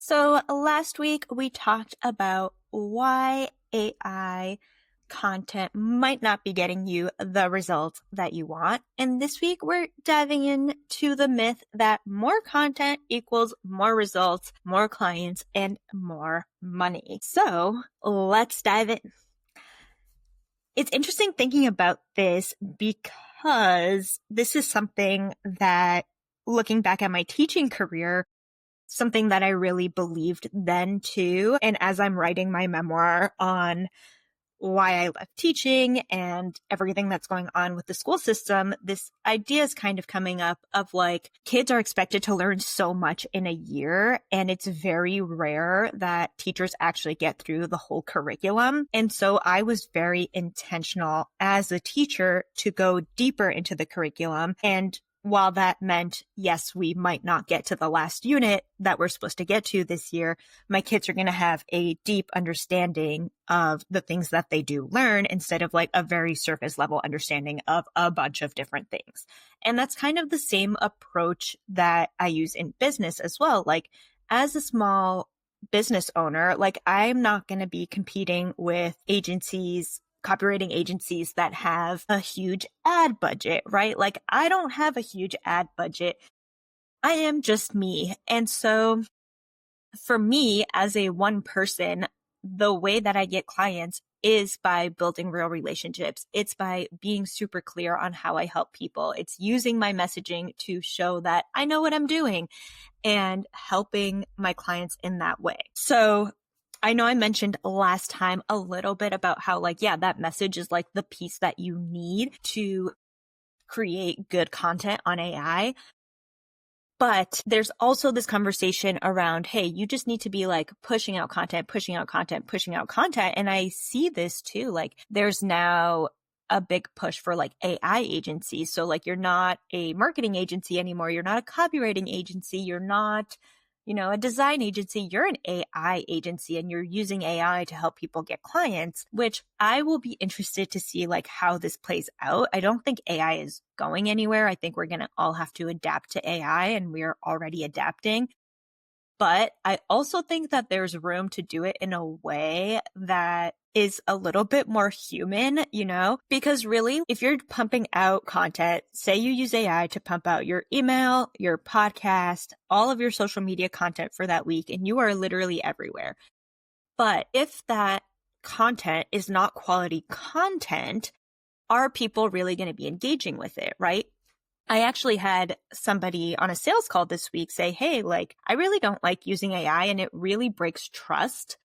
So last week we talked about why AI content might not be getting you the results that you want. And this week we're diving into the myth that more content equals more results, more clients, and more money. So let's dive in. It's interesting thinking about this because this is something that, looking back at my teaching career, something that I really believed then too. And as I'm writing my memoir on why I left teaching and everything that's going on with the school system, this idea is kind of coming up of like, kids are expected to learn so much in a year, and it's very rare that teachers actually get through the whole curriculum. And so I was very intentional as a teacher to go deeper into the curriculum. And while that meant, yes, we might not get to the last unit that we're supposed to get to this year, my kids are going to have a deep understanding of the things that they do learn instead of like a very surface level understanding of a bunch of different things. And that's kind of the same approach that I use in business as well. Like, as a small business owner, like, I'm not going to be competing with copywriting agencies that have a huge ad budget, right? Like, I don't have a huge ad budget. I am just me. And so for me, as a one person, the way that I get clients is by building real relationships. It's by being super clear on how I help people. It's using my messaging to show that I know what I'm doing and helping my clients in that way. So I know I mentioned last time a little bit about how, like, yeah, that message is like the piece that you need to create good content on AI. But there's also this conversation around, hey, you just need to be like pushing out content. And I see this too. Like, there's now a big push for like AI agencies. So like, you're not a marketing agency anymore. You're not a copywriting agency. You're not a design agency, you're an AI agency, and you're using AI to help people get clients, which I will be interested to see like how this plays out. I don't think AI is going anywhere. I think we're going to all have to adapt to AI, and we're already adapting. But I also think that there's room to do it in a way that is a little bit more human, because really, if you're pumping out content, say you use AI to pump out your email, your podcast, all of your social media content for that week, and you are literally everywhere. But if that content is not quality content, are people really going to be engaging with it, right? I actually had somebody on a sales call this week say, hey, like, I really don't like using AI, and it really breaks trust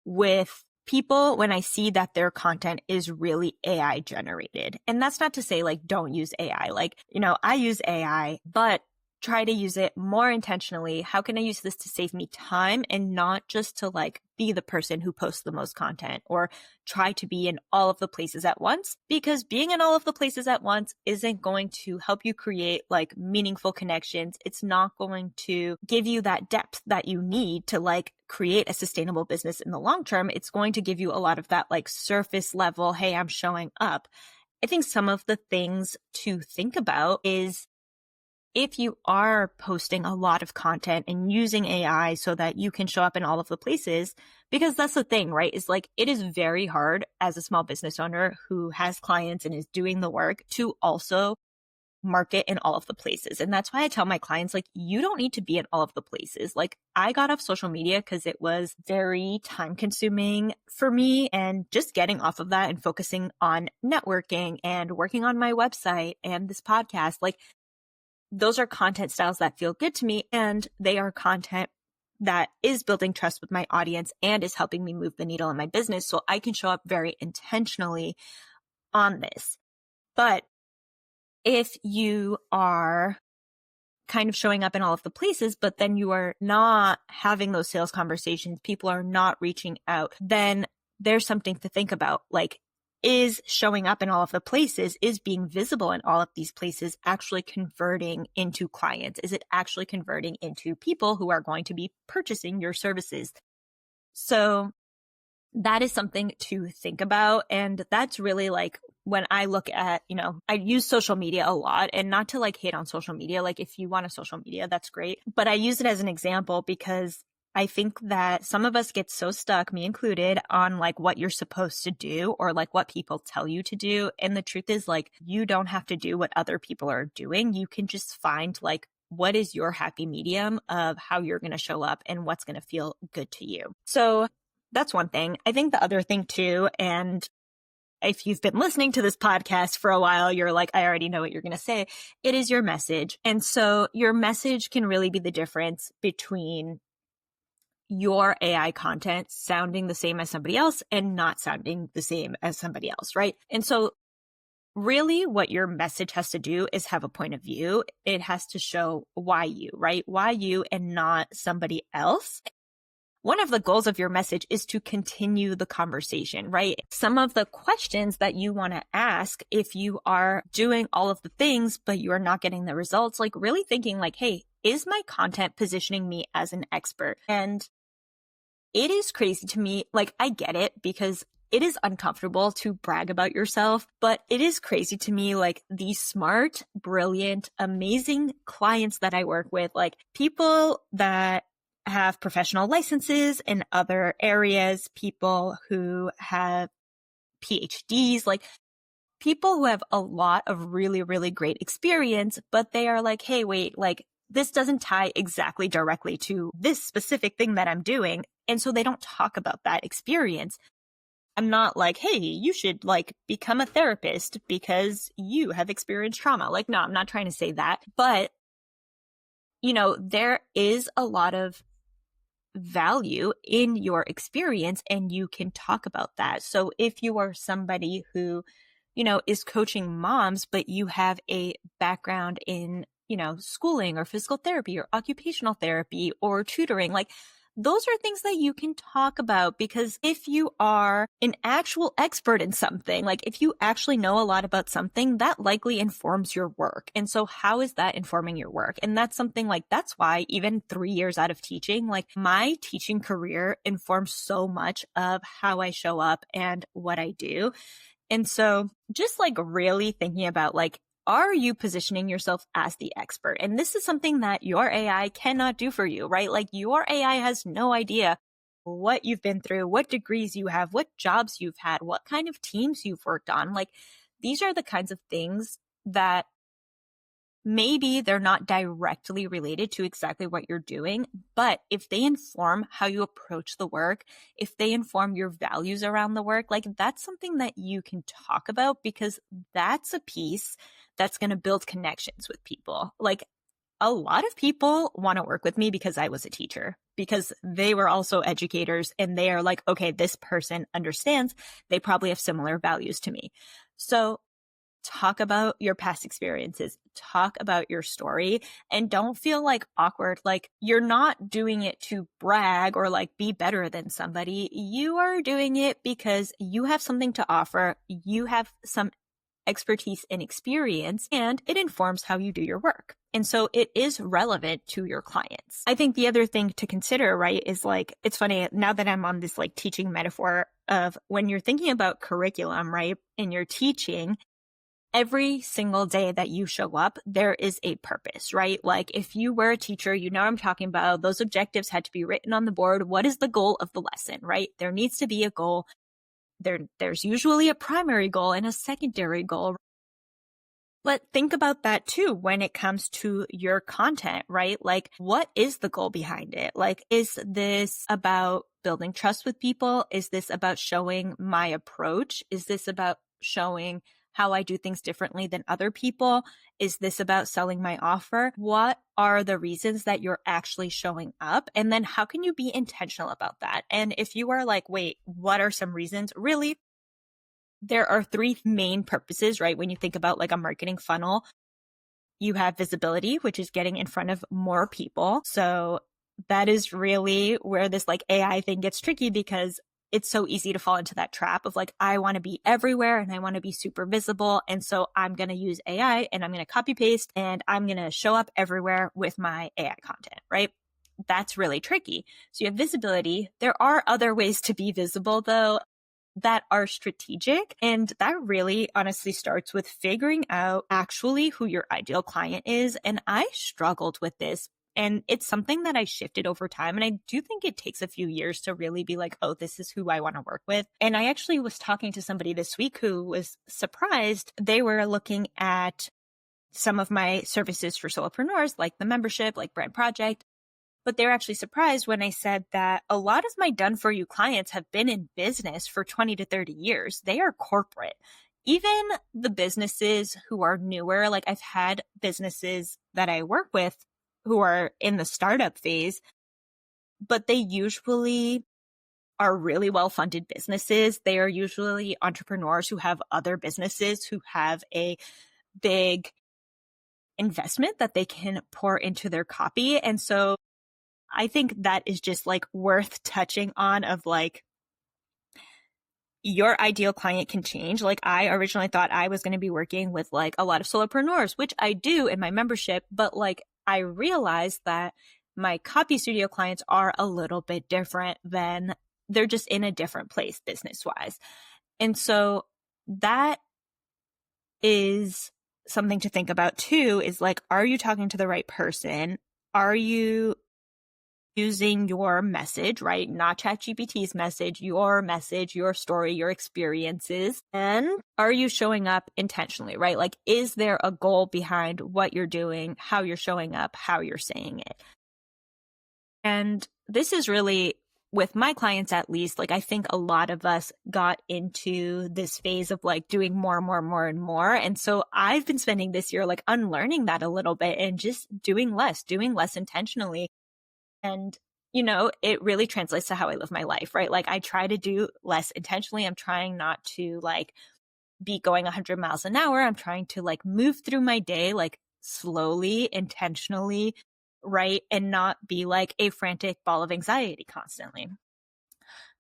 with people when I see that their content is really AI generated. And that's not to say like, don't use AI. Like, I use AI, but try to use it more intentionally. How can I use this to save me time and not just to like be the person who posts the most content or try to be in all of the places at once? Because being in all of the places at once isn't going to help you create like meaningful connections. It's not going to give you that depth that you need to like create a sustainable business in the long term. It's going to give you a lot of that like surface level, hey, I'm showing up. I think some of the things to think about is, if you are posting a lot of content and using AI so that you can show up in all of the places, because that's the thing, right? Is like, it is very hard as a small business owner who has clients and is doing the work to also market in all of the places. And that's why I tell my clients, like, you don't need to be in all of the places. Like, I got off social media because it was very time consuming for me, and just getting off of that and focusing on networking and working on my website and this podcast, like, those are content styles that feel good to me, and they are content that is building trust with my audience and is helping me move the needle in my business so I can show up very intentionally on this. But if you are kind of showing up in all of the places, but then you are not having those sales conversations, people are not reaching out, then there's something to think about. Like, is showing up in all of the places, is being visible in all of these places actually converting into clients? Is it actually converting into people who are going to be purchasing your services? So that is something to think about. And that's really like, when I look at, I use social media a lot, and not to like hate on social media. Like, if you want a social media, that's great. But I use it as an example because I think that some of us get so stuck, me included, on like what you're supposed to do or like what people tell you to do. And the truth is like, you don't have to do what other people are doing. You can just find like, what is your happy medium of how you're going to show up and what's going to feel good to you. So that's one thing. I think the other thing too, and if you've been listening to this podcast for a while, you're like, I already know what you're going to say. It is your message. And so your message can really be the difference between your AI content sounding the same as somebody else and not sounding the same as somebody else, right? And so really what your message has to do is have a point of view. It has to show why you, right? Why you and not somebody else. One of the goals of your message is to continue the conversation, right? Some of the questions that you want to ask if you are doing all of the things, but you are not getting the results, like really thinking like, hey, is my content positioning me as an expert? And it is crazy to me. Like, I get it because it is uncomfortable to brag about yourself, but it is crazy to me, like these smart, brilliant, amazing clients that I work with, like people that have professional licenses in other areas, people who have PhDs, like people who have a lot of really, really great experience, but they are like, hey, wait, like this doesn't tie exactly directly to this specific thing that I'm doing. And so they don't talk about that experience. I'm not like, hey, you should like become a therapist because you have experienced trauma. Like, no, I'm not trying to say that. But, you know, there is a lot of value in your experience and you can talk about that. So if you are somebody who, you know, is coaching moms, but you have a background in, you know, schooling or physical therapy or occupational therapy or tutoring, like those are things that you can talk about, because if you are an actual expert in something, like if you actually know a lot about something, that likely informs your work. And so how is that informing your work? And that's something like, that's why even 3 years out of teaching, like my teaching career informs so much of how I show up and what I do. And so just like really thinking about like, are you positioning yourself as the expert? And this is something that your AI cannot do for you, right? Like your AI has no idea what you've been through, what degrees you have, what jobs you've had, what kind of teams you've worked on. Like these are the kinds of things that maybe they're not directly related to exactly what you're doing, but if they inform how you approach the work, if they inform your values around the work, like that's something that you can talk about, because that's a piece that's going to build connections with people. Like a lot of people want to work with me because I was a teacher, because they were also educators and they are like, okay, this person understands. They probably have similar values to me. So talk about your past experiences, talk about your story, and don't feel like awkward. Like you're not doing it to brag or like be better than somebody. You are doing it because you have something to offer. You have some expertise and experience, and it informs how you do your work. And so it is relevant to your clients. I think the other thing to consider, right, is like, it's funny now that I'm on this like teaching metaphor of when you're thinking about curriculum, right, and you're teaching, every single day that you show up, there is a purpose, right? Like if you were a teacher, you know what I'm talking about. Those objectives had to be written on the board. What is the goal of the lesson, right? There needs to be a goal. There's usually a primary goal and a secondary goal. But think about that too when it comes to your content, right? Like what is the goal behind it? Like, is this about building trust with people? Is this about showing my approach? Is this about showing how I do things differently than other people? Is this about selling my offer? What are the reasons that you're actually showing up? And then how can you be intentional about that? And if you are like, wait, what are some reasons? Really, there are 3 main purposes, right? When you think about like a marketing funnel, you have visibility, which is getting in front of more people. So that is really where this like AI thing gets tricky, because it's so easy to fall into that trap of like, I want to be everywhere and I want to be super visible. And so I'm going to use AI and I'm going to copy paste and I'm going to show up everywhere with my AI content, right? That's really tricky. So you have visibility. There are other ways to be visible though that are strategic. And that really honestly starts with figuring out actually who your ideal client is. And I struggled with this And it's something that I shifted over time. And I do think it takes a few years to really be like, oh, this is who I want to work with. And I actually was talking to somebody this week who was surprised. They were looking at some of my services for solopreneurs, like the membership, like Brand Project. But they were actually surprised when I said that a lot of my done for you clients have been in business for 20 to 30 years. They are corporate. Even the businesses who are newer, like I've had businesses that I work with who are in the startup phase, but they usually are really well-funded businesses. They are usually entrepreneurs who have other businesses who have a big investment that they can pour into their copy. And so I think that is just like worth touching on of like your ideal client can change. Like I originally thought I was going to be working with like a lot of solopreneurs, which I do in my membership, but like I realized that my copy studio clients are a little bit different than they're just in a different place business wise. And so that is something to think about too, is like, are you talking to the right person? Are you using your message, right? Not ChatGPT's message, your story, your experiences. And are you showing up intentionally, right? Like, is there a goal behind what you're doing, how you're showing up, how you're saying it? And this is really, with my clients at least, like I think a lot of us got into this phase of like doing more and more and more and more. And so I've been spending this year like unlearning that a little bit and just doing less intentionally. And, you know, it really translates to how I live my life, right? Like I try to do less intentionally. I'm trying not to like be going 100 miles an hour. I'm trying to like move through my day, like slowly, intentionally, right? And not be like a frantic ball of anxiety constantly.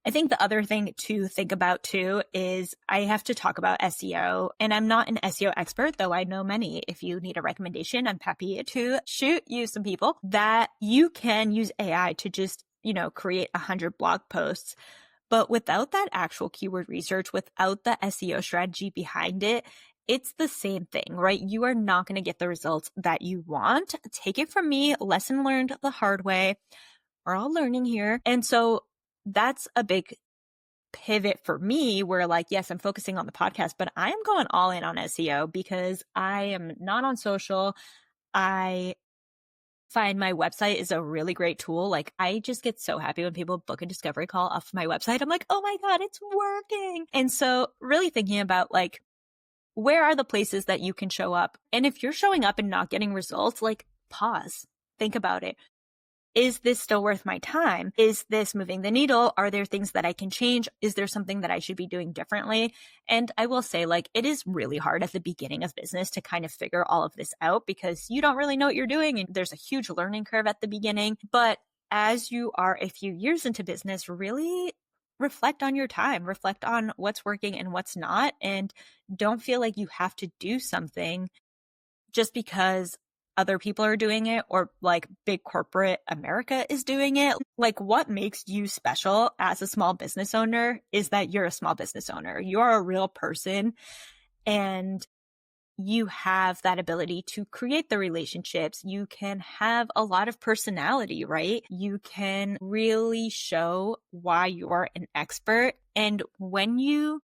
I think the other thing to think about too is I have to talk about SEO, and I'm not an SEO expert, though I know many. If you need a recommendation, I'm happy to shoot you some people that you can use AI to just, you know, create 100 blog posts. But without that actual keyword research, without the SEO strategy behind it, it's the same thing, right? You are not going to get the results that you want. Take it from me, lesson learned the hard way. We're all learning here. And so that's a big pivot for me where like, yes, I'm focusing on the podcast, but I am going all in on SEO because I am not on social. I find my website is a really great tool. Like I just get so happy when people book a discovery call off my website. I'm like, oh my God, it's working. And so really thinking about like, where are the places that you can show up? And if you're showing up and not getting results, like pause, think about it. Is this still worth my time? Is this moving the needle? Are there things that I can change? Is there something that I should be doing differently? And I will say, like, it is really hard at the beginning of business to kind of figure all of this out because you don't really know what you're doing. And there's a huge learning curve at the beginning. But as you are a few years into business, really reflect on your time, reflect on what's working and what's not. And don't feel like you have to do something just because other people are doing it or like big corporate America is doing it. Like what makes you special as a small business owner is that you're a small business owner. You're a real person and you have that ability to create the relationships. You can have a lot of personality, right? You can really show why you're an expert. And when you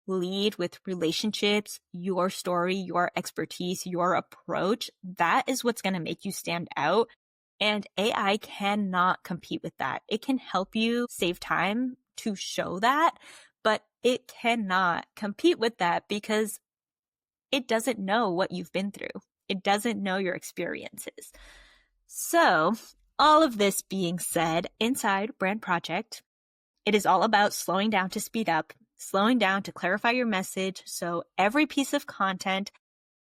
lead with relationships, your story, your expertise, your approach, that is what's going to make you stand out. And AI cannot compete with that. It can help you save time to show that, but it cannot compete with that because it doesn't know what you've been through. It doesn't know your experiences. So all of this being said, inside Brand Project, it is all about slowing down to speed up, slowing down to clarify your message so every piece of content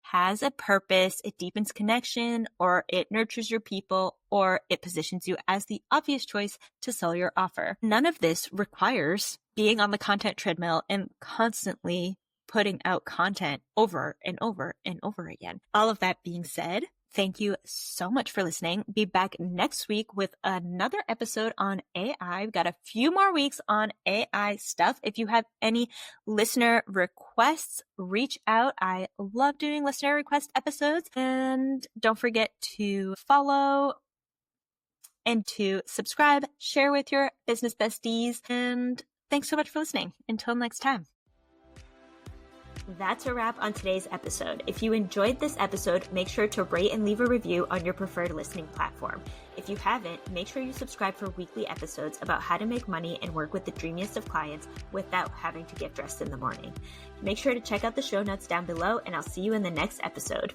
has a purpose, it deepens connection, or it nurtures your people, or it positions you as the obvious choice to sell your offer. None of this requires being on the content treadmill and constantly putting out content over and over and over again. All of that being said, Thank you so much for listening. Be back next week with another episode on AI. We've got a few more weeks on AI stuff. If you have any listener requests, reach out. I love doing listener request episodes. And don't forget to follow and to subscribe, share with your business besties. And thanks so much for listening. Until next time. That's a wrap on today's episode. If you enjoyed this episode, make sure to rate and leave a review on your preferred listening platform. If you haven't, make sure you subscribe for weekly episodes about how to make money and work with the dreamiest of clients without having to get dressed in the morning. Make sure to check out the show notes down below, and I'll see you in the next episode.